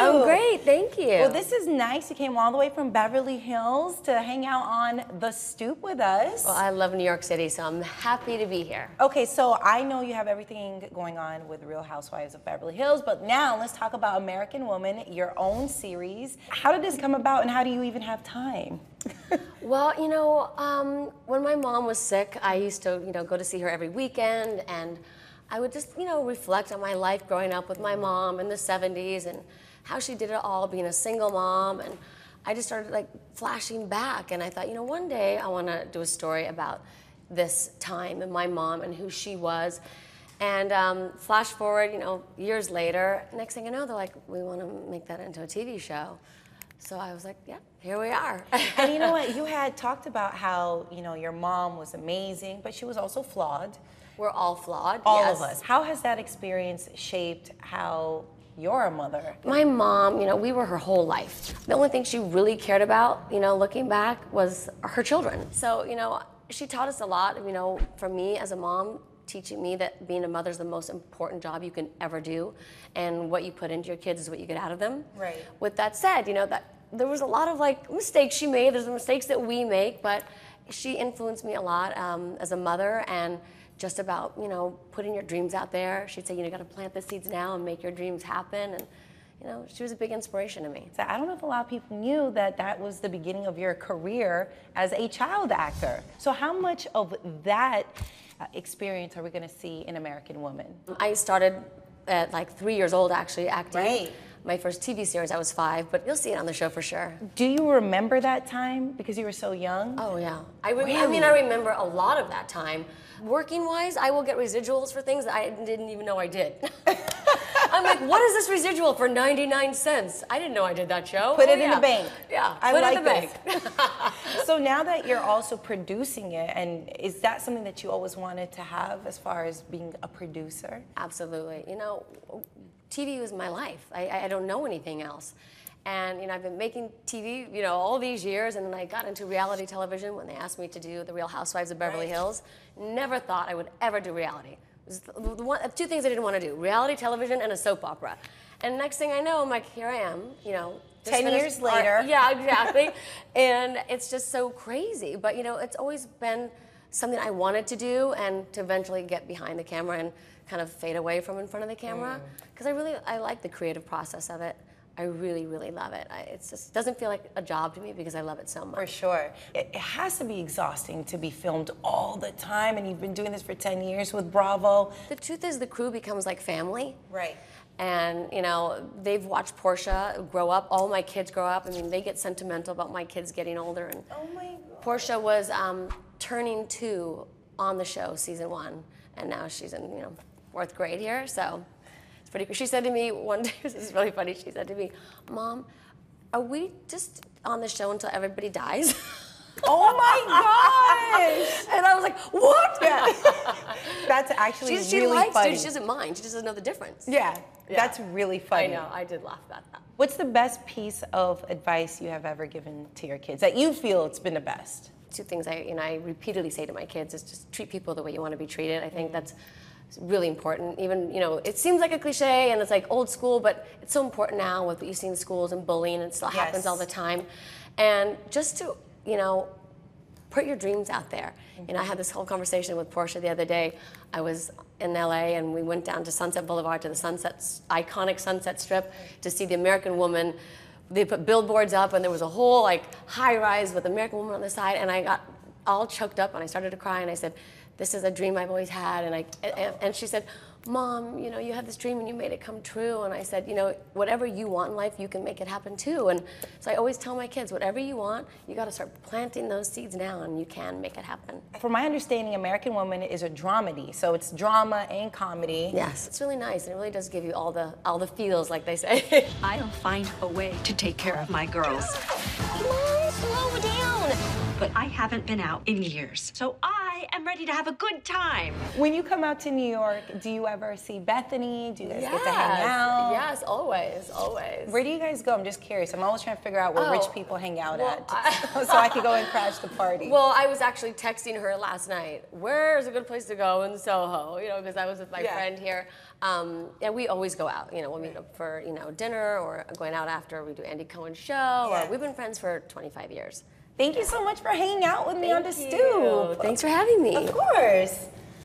I'm great, thank you. Well, this is nice. You came all the way from Beverly Hills to hang out on the Stoop with us. Well, I love New York City, so I'm happy to be here. Okay, so I know you have everything going on with Real Housewives of Beverly Hills, but now let's talk about American Woman, your own series. How did this come about, and how do you even have time? Well, you know, when my mom was sick, I used to, go to see her every weekend, and I would just, reflect on my life growing up with my mom in the 70s and how she did it all, being a single mom, and I just started like flashing back, and I thought, one day I want to do a story about this time and my mom and who she was. And flash forward, years later, next thing I know, they're like, we want to make that into a TV show. So I was like, yeah, here we are. And you know what? You had talked about how, your mom was amazing, but she was also flawed. We're all flawed, All yes. of us. How has that experience shaped how you're a mother? My mom, we were her whole life. The only thing she really cared about, looking back, was her children. So, she taught us a lot, for me as a mom, teaching me that being a mother is the most important job you can ever do, and what you put into your kids is what you get out of them. Right. With that said, that there was a lot of mistakes she made. There's mistakes that we make, but she influenced me a lot as a mother, and just about putting your dreams out there. She'd say, you got to plant the seeds now and make your dreams happen, and she was a big inspiration to me. So I don't know if a lot of people knew that that was the beginning of your career as a child actor. So how much of that experience are we going to see in American Woman? I started at like 3 years old, actually, acting. Right. My first TV series, I was 5, but you'll see it on the show for sure. Do you remember that time because you were so young? Oh, yeah. I remember a lot of that time. Working-wise, I will get residuals for things that I didn't even know I did. I'm like, what is this residual for 99 cents? I didn't know I did that show. Put it in the bank. Yeah, put it in the bank. So now that you're also producing it, and is that something that you always wanted to have as far as being a producer? Absolutely. TV was my life. I don't know anything else. And I've been making TV, all these years, and then I got into reality television when they asked me to do The Real Housewives of Beverly Hills. Never thought I would ever do reality. It was two things I didn't want to do: reality television and a soap opera. And next thing I know, I'm like, here I am, 10 years later. Yeah, exactly. And it's just so crazy. But it's always been something I wanted to do, and to eventually get behind the camera and kind of fade away from in front of the camera, because I like the creative process of it. I really, really love it. It just doesn't feel like a job to me because I love it so much. For sure. It has to be exhausting to be filmed all the time, and you've been doing this for 10 years with Bravo. The truth is, the crew becomes like family. Right. And, they've watched Portia grow up. All my kids grow up. I mean, they get sentimental about my kids getting older. And oh my God. Portia was turning 2 on the show, season 1. And now she's in, 4th grade here, so it's pretty cool. She said to me one day, this is really funny, she said to me, Mom, are we just on the show until everybody dies? Oh my gosh! And I was like, what? Yeah. That's actually she really likes funny. She doesn't mind, she just doesn't know the difference. Yeah, that's really funny. I know, I did laugh about that. What's the best piece of advice you have ever given to your kids that you feel it's been the best? 2 things I repeatedly say to my kids is just treat people the way you want to be treated. I think that's really important. Even, it seems like a cliche and it's like old school, but it's so important now with what you see in schools and bullying, and it still happens all the time. And just to, put your dreams out there. I had this whole conversation with Portia the other day. I was in LA and we went down to Sunset Boulevard, to the iconic Sunset Strip, to see the American Woman. They put billboards up, and there was a whole high-rise with American Woman on the side, and I got all choked up and I started to cry, and I said, this is a dream I've always had. And she said, Mom, you had this dream and you made it come true. And I said, whatever you want in life, you can make it happen too. And so I always tell my kids, whatever you want, you got to start planting those seeds now, and you can make it happen. From my understanding, American Woman is a dramedy, so it's drama and comedy. Yes, it's really nice. It really does give you all the feels, like they say. I'll find a way to take care of my girls. Mom, slow down. But I haven't been out in years, so I am ready to have a good time. When you come out to New York, do you ever see Bethenny? Do you guys get to hang out? Yes, always, always. Where do you guys go? I'm just curious. I'm always trying to figure out where rich people hang out at so I can go and crash the party. Well, I was actually texting her last night. Where's a good place to go in Soho? You know, because I was with my friend here. Yeah, we always go out. You know, we'll meet up for dinner or going out after. We do Andy Cohen's show. Or we've been friends for 25 years. Thank you so much for hanging out with me on the Stoop. Thanks for having me. Of course.